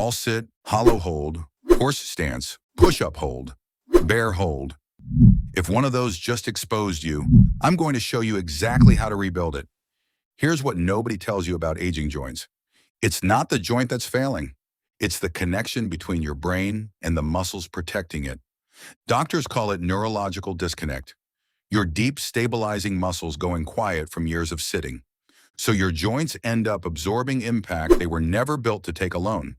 wall sit, hollow hold, horse stance, push-up hold, bear hold. If one of those just exposed you, I'm going to show you exactly how to rebuild it. Here's what nobody tells you about aging joints. It's not the joint that's failing. It's the connection between your brain and the muscles protecting it. Doctors call it neurological disconnect. Your deep, stabilizing muscles going quiet from years of sitting. So your joints end up absorbing impact they were never built to take alone.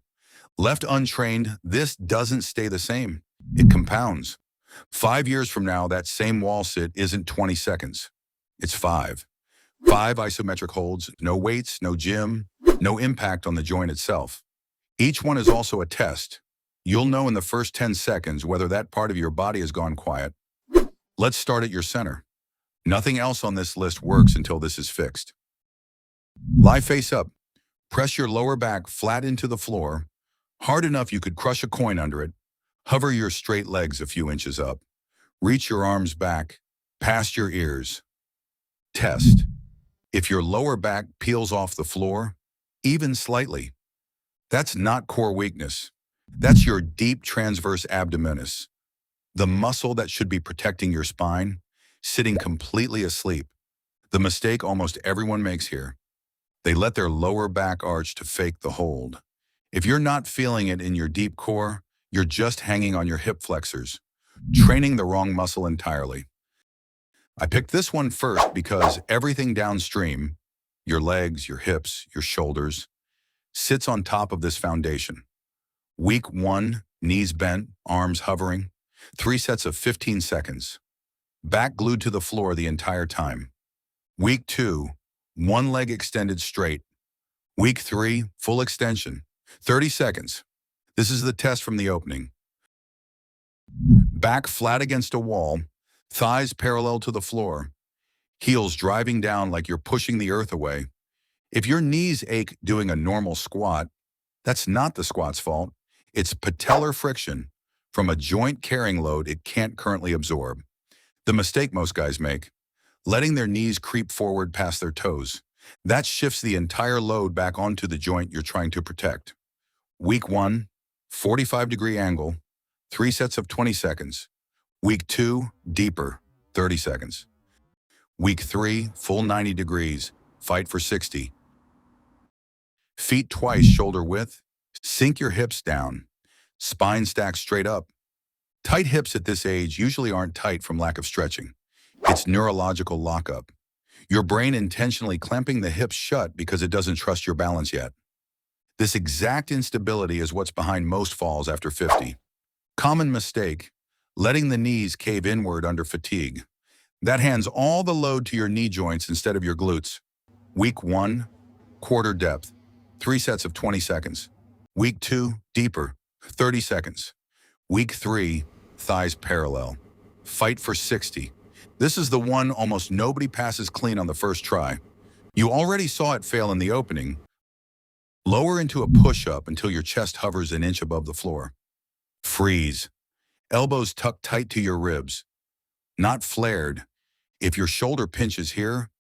Left untrained, this doesn't stay the same. It compounds. 5 years from now, that same wall sit isn't 20 seconds. It's 5. 5 isometric holds, no weights, no gym, no impact on the joint itself. Each one is also a test. You'll know in the first 10 seconds whether that part of your body has gone quiet. Let's start at your center. Nothing else on this list works until this is fixed. Lie face up. Press your lower back flat into the floor, hard enough you could crush a coin under it. Hover your straight legs a few inches up. Reach your arms back, past your ears. Test. If your lower back peels off the floor, even slightly, that's not core weakness. That's your deep transverse abdominis, the muscle that should be protecting your spine, sitting completely asleep. The mistake almost everyone makes here. They let their lower back arch to fake the hold. If you're not feeling it in your deep core, you're just hanging on your hip flexors, training the wrong muscle entirely. I picked this one first because everything downstream, your legs, your hips, your shoulders, sits on top of this foundation. Week 1, knees bent, arms hovering, 3 sets of 15 seconds. Back glued to the floor the entire time. Week 2, 1 leg extended straight. Week 3, full extension, 30 seconds. This is the test from the opening. Back flat against a wall, thighs parallel to the floor, heels driving down like you're pushing the earth away. If your knees ache doing a normal squat, that's not the squat's fault. It's patellar friction from a joint carrying load it can't currently absorb. The mistake most guys make, letting their knees creep forward past their toes. That shifts the entire load back onto the joint you're trying to protect. Week 1, 45-degree angle, 3 sets of 20 seconds. Week 2, deeper, 30 seconds. Week 3, full 90 degrees, fight for 60. Feet twice shoulder width, sink your hips down, spine stacked straight up. Tight hips at this age usually aren't tight from lack of stretching. It's neurological lockup. Your brain intentionally clamping the hips shut because it doesn't trust your balance yet. This exact instability is what's behind most falls after 50. Common mistake, letting the knees cave inward under fatigue. That hands all the load to your knee joints instead of your glutes. Week 1, quarter depth, 3 sets of 20 seconds. Week 2, deeper, 30 seconds. Week 3, thighs parallel. Fight for 60. This is the one almost nobody passes clean on the first try. You already saw it fail in the opening. Lower into a push-up until your chest hovers an inch above the floor. Freeze. Elbows tucked tight to your ribs. Not flared. If your shoulder pinches here,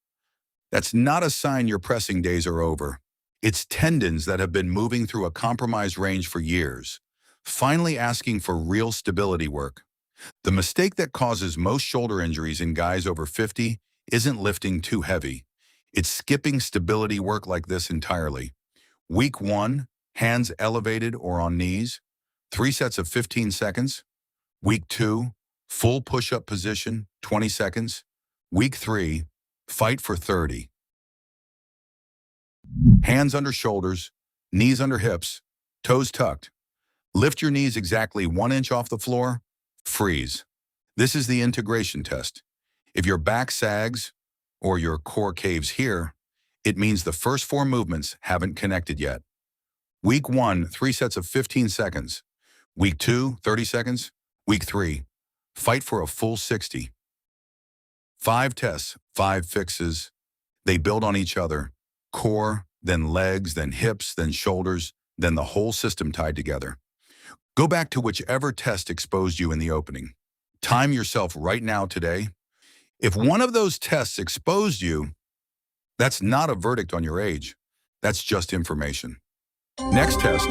that's not a sign your pressing days are over. It's tendons that have been moving through a compromised range for years, finally asking for real stability work. The mistake that causes most shoulder injuries in guys over 50 isn't lifting too heavy. It's skipping stability work like this entirely. Week 1, hands elevated or on knees, 3 sets of 15 seconds. Week 2, full push-up position, 20 seconds. Week 3, fight for 30. Hands under shoulders, knees under hips, toes tucked. Lift your knees exactly 1 inch off the floor, freeze. This is the integration test. If your back sags or your core caves here, it means the first 4 movements haven't connected yet. Week 1, 3 sets of 15 seconds. Week 2, 30 seconds. Week 3, fight for a full 60. 5 tests, 5 fixes. They build on each other. Core, then legs, then hips, then shoulders, then the whole system tied together. Go back to whichever test exposed you in the opening. Time yourself right now today. If one of those tests exposed you, that's not a verdict on your age. That's just information. Next test,